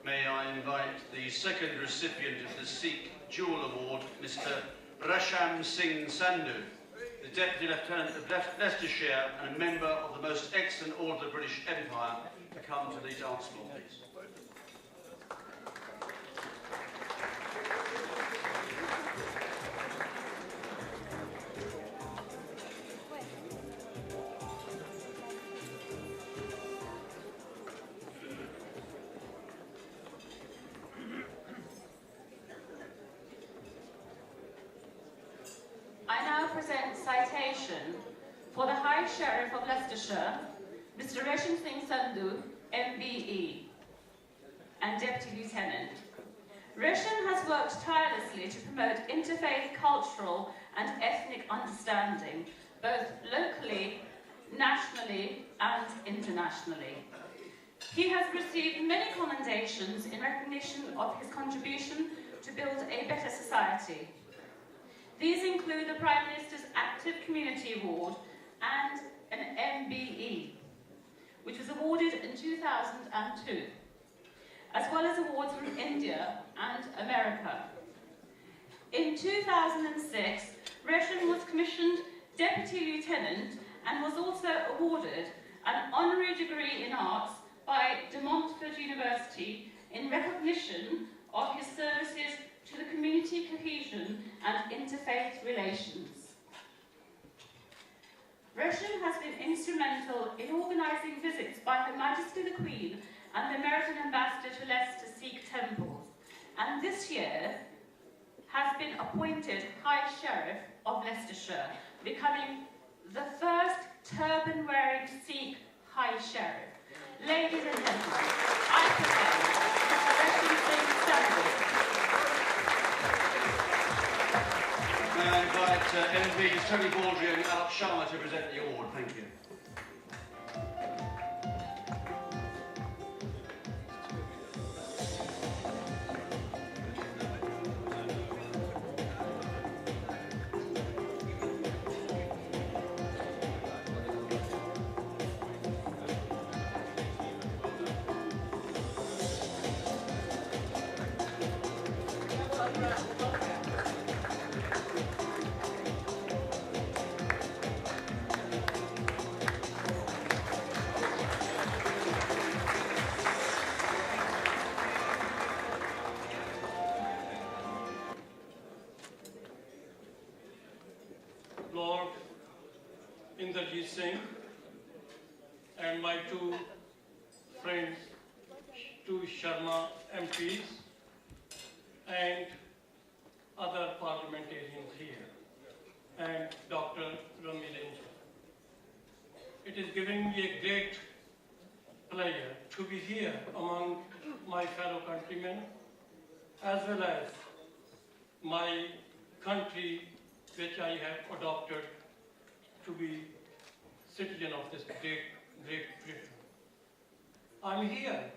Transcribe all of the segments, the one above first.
may I invite the second recipient of the Sikh Jewel Award, Mr. Rasham Singh Sandhu, the Deputy Lieutenant of Leicestershire and a member of the Most Excellent Order of the British Empire, to come to the dance floor, please. I now present citation for the High Sheriff of Leicestershire, Mr. Rasham Singh Sandhu, MBE, and Deputy Lieutenant. Rasham has worked tirelessly to promote interfaith, cultural and ethnic understanding, both locally, nationally and internationally. He has received many commendations in recognition of his contribution to build a better society. These include the Prime Minister's Active Community Award and an MBE, which was awarded in 2002, as well as awards from India and America. In 2006, Rasham was commissioned Deputy Lieutenant and was also awarded an honorary degree in arts by De Montfort University in recognition of his services to the community cohesion and interfaith relations. Rasham has been instrumental in organising visits by Her Majesty the Queen and the American Ambassador to Leicester Sikh temples, and this year has been appointed High Sheriff of Leicestershire, becoming the first turban-wearing Sikh High Sheriff. Ladies and gentlemen, I present Mr. Rasham Singh Sandhu. May I invite MPs Tony Baldry and Alok Sharma to present the award. Thank you. Lord Inderjeet Singh and my two friends, two Sharma MPs and other parliamentarians here, and Dr. Rami. It is giving me a great pleasure to be here among my fellow countrymen, as well as my country which I have adopted to be citizen of this great Britain. I'm here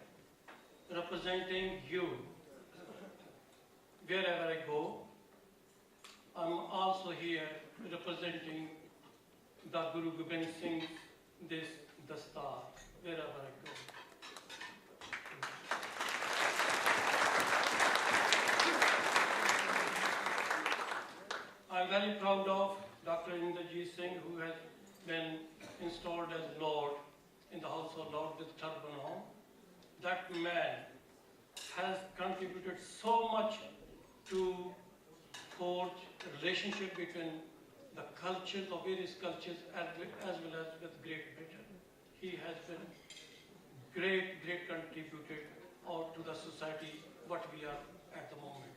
representing you wherever I go. I'm also here representing the Guru Gobind Singh, this Dastar, wherever I go. I'm very proud of Dr. Inderjeet Singh, who has been installed as Lord in the House of Lords with turban on. That man has contributed so much to forge a relationship between the cultures of various cultures as well as with Great Britain. He has been great contributor out to the society what we are at the moment.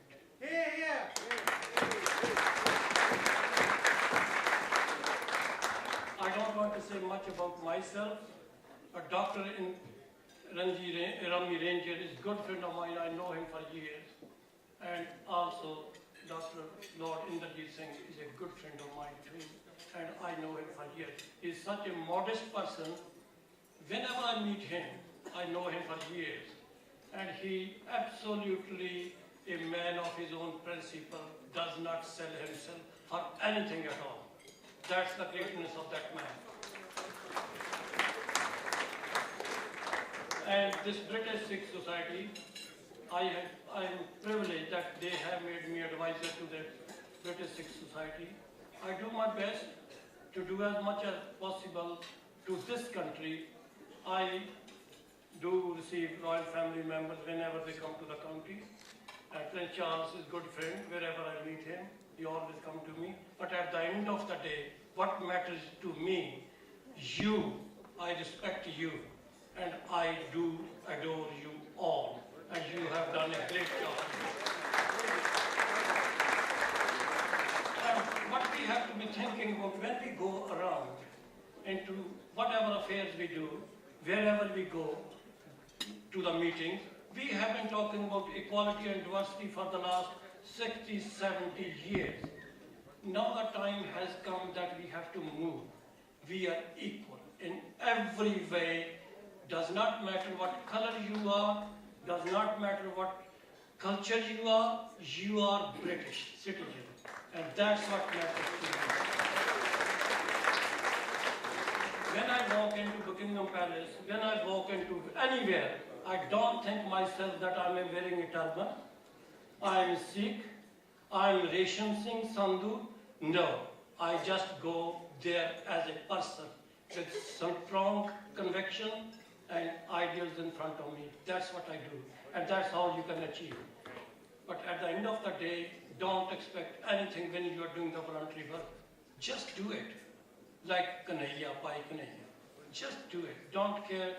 I don't want to say much about myself. Dr. Rami Ranger is a good friend of mine. I know him for years. And also, Dr. Lord Inderjeet Singh is a good friend of mine too. And I know him for years. He's such a modest person. Whenever I meet him, I know him for years. And he absolutely, a man of his own principle, does not sell himself for anything at all. That's the greatness of that man. And this British Sikh society I am privileged that they have made me advisor to the British Sikh Society. I do my best to do as much as possible to this country. I do receive royal family members whenever they come to the country. Prince Charles is a good friend. Wherever I meet him, he always comes to me. But at the end of the day, what matters to me, you, I respect you, and I do adore you all, and you have done a great job. And what we have to be thinking about when we go around into whatever affairs we do, wherever we go to the meetings, we have been talking about equality and diversity for the last 60, 70 years. Now the time has come that we have to move. We are equal in every way. Does not matter what color you are, does not matter what culture you are British citizen. And that's what matters to me. When I walk into Buckingham Palace, when I walk into anywhere, I don't think myself that I'm wearing a turban. I'm Sikh, I'm Resham Singh Sandhu. No, I just go there as a person with some strong conviction and ideals in front of me. That's what I do, and that's how you can achieve. But at the end of the day, don't expect anything when you are doing the voluntary work. Just do it, like Kanhaiya, by Kanhaiya. Just do it. Don't care.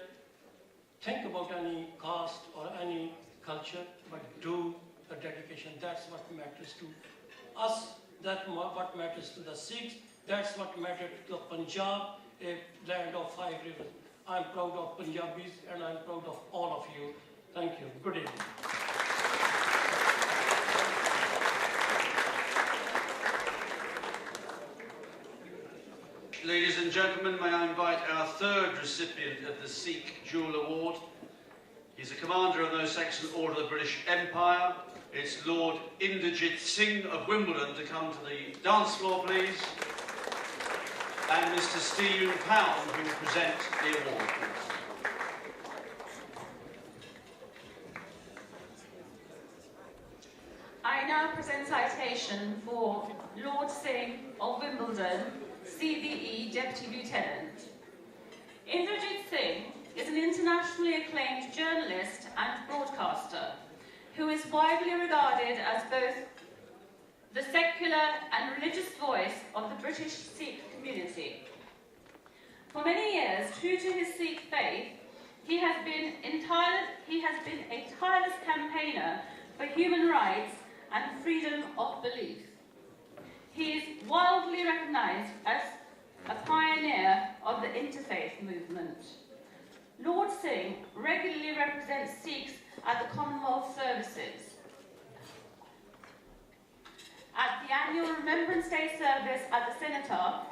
Think about any caste or any culture, but do the dedication. That's what matters to us. That's what matters to the Sikhs. That's what matters to Punjab, a land of 5 rivers. I'm proud of Punjabis and I'm proud of all of you. Thank you. Good evening. Ladies and gentlemen, may I invite our third recipient of the Sikh Jewel Award. He's a commander of the Most Excellent Order of the British Empire. It's Lord Inderjit Singh of Wimbledon to come to the dance floor, please. And Mr. Stephen Pound, who will present the award, please. I now present citation for Lord Singh of Wimbledon, CBE Deputy Lieutenant. Inderjit Singh is an internationally acclaimed journalist and broadcaster who is widely regarded as both the secular and religious voice of the British Sikh community. For many years, true to his Sikh faith, he has been a tireless campaigner for human rights and freedom of belief. He is widely recognised as a pioneer of the interfaith movement. Lord Singh regularly represents Sikhs at the Commonwealth services, at the annual Remembrance Day service at the Cenotaph,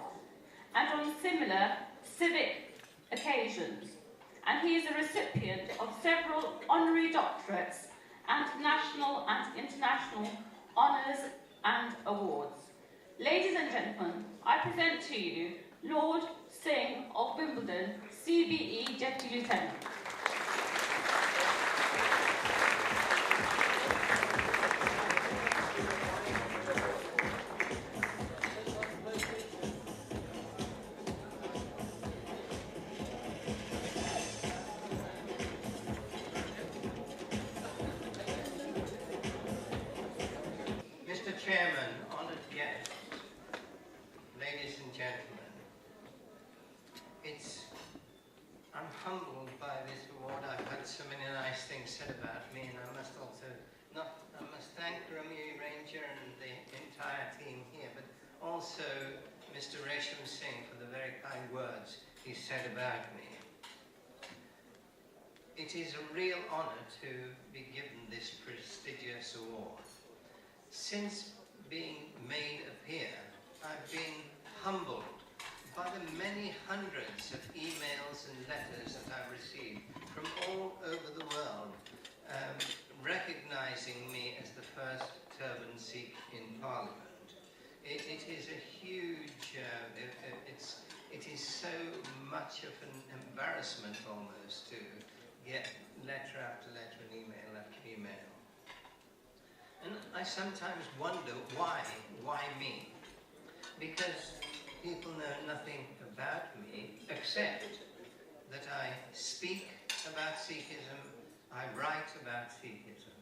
and on similar civic occasions. And he is a recipient of several honorary doctorates and national and international honours and awards. Ladies and gentlemen, I present to you Lord Singh of Wimbledon, CBE Deputy Lieutenant. Mr. Chairman, honoured guests, ladies and gentlemen, I'm humbled by this award. I've had so many nice things said about me, and I must thank Rami Ranger and the entire team here, but also Mr. Resham Singh for the very kind words he said about me. It is a real honour to be given this prestigious award. Since being made a peer, I've been humbled by the many hundreds of emails and letters that I've received from all over the world, recognising me as the first turban Sikh in Parliament. It is a huge, it is so much of an embarrassment almost to get letter after letter and email after email. I sometimes wonder why me? Because people know nothing about me except that I speak about Sikhism, I write about Sikhism.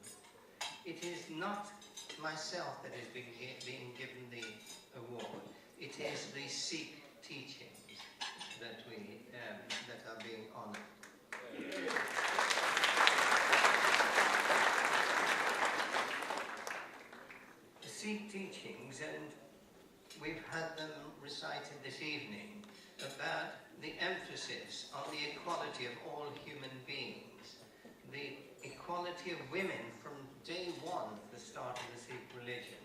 It is not myself that is being given the award. It is the Sikh teachings that are being honoured. The Sikh teachings, and we've had them recited this evening, about the emphasis on the equality of all human beings, the equality of women from day one at the start of the Sikh religion,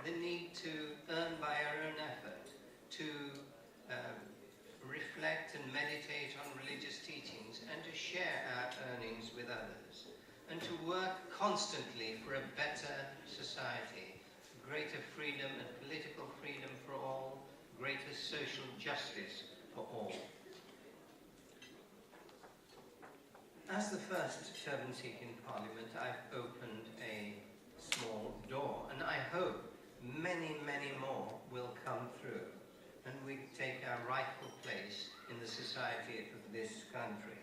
the need to earn by our own effort, to reflect and meditate on religious teachings, and to share our earnings with others, and to work constantly for a better society, greater freedom and political freedom for all, greater social justice for all. As the first Turban Sikh in Parliament, I've opened a small door, and I hope many, many more will come through, and we take our rightful place in the society of this country.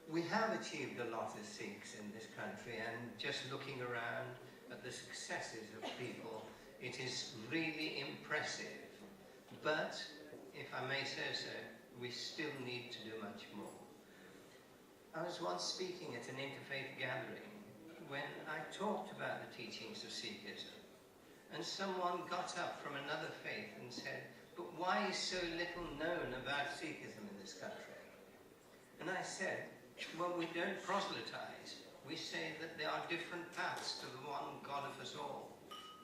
We have achieved a lot as Sikhs in this country, and just looking around at the successes of people, it is really impressive. But, if I may say so, we still need to do much more. I was once speaking at an interfaith gathering when I talked about the teachings of Sikhism, and someone got up from another faith and said, "But why is so little known about Sikhism in this country?" And I said, "Well, we don't proselytize. We say that there are different paths to the one God of us all.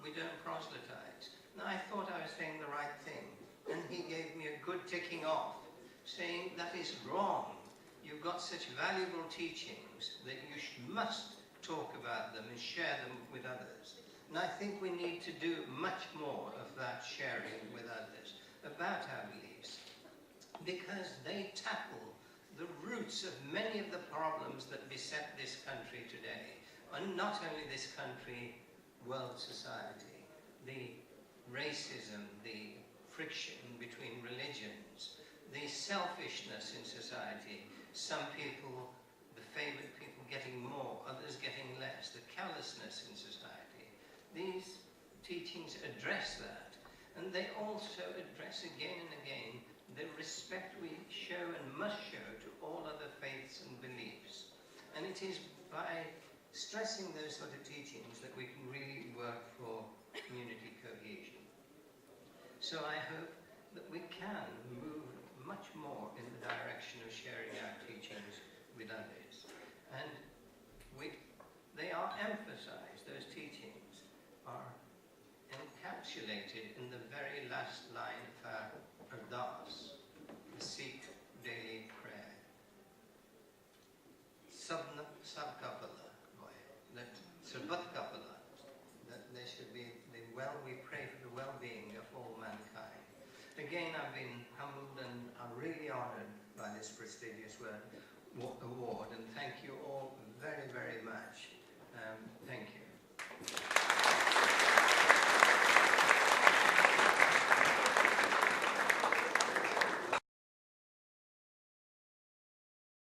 We don't proselytize." And I thought I was saying the right thing. And he gave me a good ticking off, saying that is wrong. You've got such valuable teachings that you must talk about them and share them with others. And I think we need to do much more of that sharing with others about our beliefs, because they tackle the roots of many of the problems that beset this country today, and not only this country, world society, the racism, the friction between religions, the selfishness in society, some people, the favoured people getting more, others getting less, the callousness in society. These teachings address that, and they also address again and again the respect we show and must show to all other faiths and beliefs. And it is by stressing those sort of teachings that we can really work for community cohesion. So I hope that we can move much more in the direction of sharing our teachings with others. And they are emphasized, those teachings are encapsulated in the very last line of our Ardas, the Sikh daily prayer. Sabna Sabkapala, that Sarbat Kapala, that there should be we pray for the well-being of all mankind. Again, I've been humbled and I'm really honored by this prestigious award, and thank you